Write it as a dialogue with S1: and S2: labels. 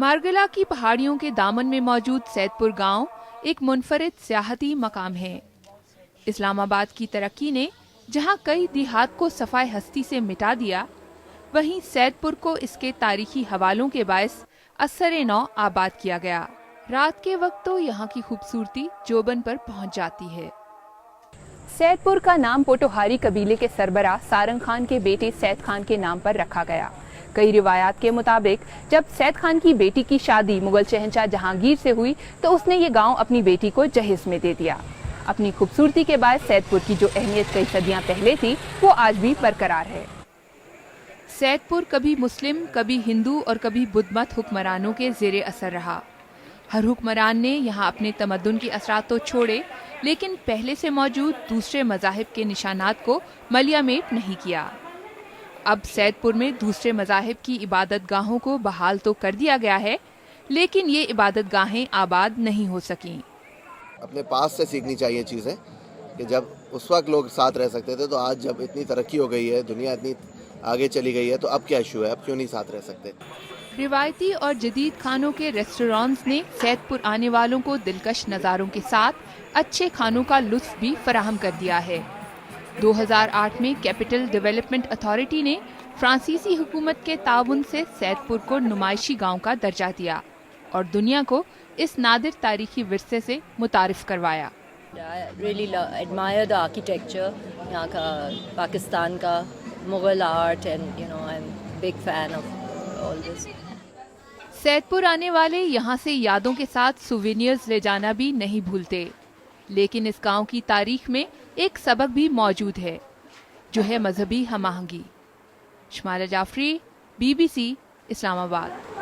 S1: मारगला की पहाड़ियों के दामन में मौजूद सैदपुर गांव एक मुनफरिद सियाहती मकाम है। इस्लामाबाद की तरक्की ने जहां कई देहात को सफाए हस्ती से मिटा दिया, वहीं सैदपुर को इसके तारीखी हवालों के बायस असर नौ आबाद किया गया। रात के वक्त तो यहाँ की खूबसूरती जोबन पर पहुँच जाती है।
S2: सैदपुर का नाम पोटोहारी कबीले के सरबराह सारंग खान के बेटे सैद खान के नाम पर रखा गया। कई रिवायात के मुताबिक जब सैद खान की बेटी की शादी मुगल शहंशाह जहांगीर से हुई तो उसने ये गांव अपनी बेटी को जहेज में दे दिया। अपनी खूबसूरती के बाद सैदपुर की जो अहमियत कई सदियां पहले थी वो आज भी बरकरार है।
S1: सैदपुर कभी मुस्लिम, कभी हिंदू और कभी बुद्ध मत हुक्मरानों के ज़ेरे असर रहा। हर हुक्मरान ने यहाँ अपने तमद्दुन की असरात तो छोड़े, लेकिन पहले से मौजूद दूसरे मज़ाहिब के निशानात को मलियामेट नहीं किया। अब सैदपुर में दूसरे मज़ाहिब की इबादत गाहों को बहाल तो कर दिया गया है, लेकिन ये इबादत गाहें आबाद नहीं हो सकीं।
S3: अपने पास से सीखनी चाहिए चीज़ें कि जब उस वक्त लोग साथ रह सकते थे, तो आज जब इतनी तरक्की हो गई है, दुनिया इतनी आगे चली गई है, तो अब क्या इशू है, अब क्यों नहीं साथ रह सकते।
S1: रिवायती और जदीद खानों के रेस्टोरेंट्स ने सैदपुर आने वालों को दिलकश नज़ारों के साथ अच्छे खानों का लुत्फ भी फराहम कर दिया है। 2008 में कैपिटल डेवलपमेंट अथॉरिटी ने फ्रांसीसी हुकूमत के ताउन से सैदपुर को नुमाइशी गांव का दर्जा दिया और दुनिया को इस नादिर तारीखी विरसे से मुतारिफ करवाया।
S4: really admire the architecture, यहाँ का पाकिस्तान का Mughal art and I'm big fan of all this.
S1: Saidpur आने वाले यहाँ से यादों के साथ सुवेनियर्स ले जाना भी नहीं भूलते, लेकिन इस गांव की तारीख में एक सबक भी मौजूद है, जो है मजहबी हम आहंगी। शमाला जाफरी, BBC, इस्लामाबाद।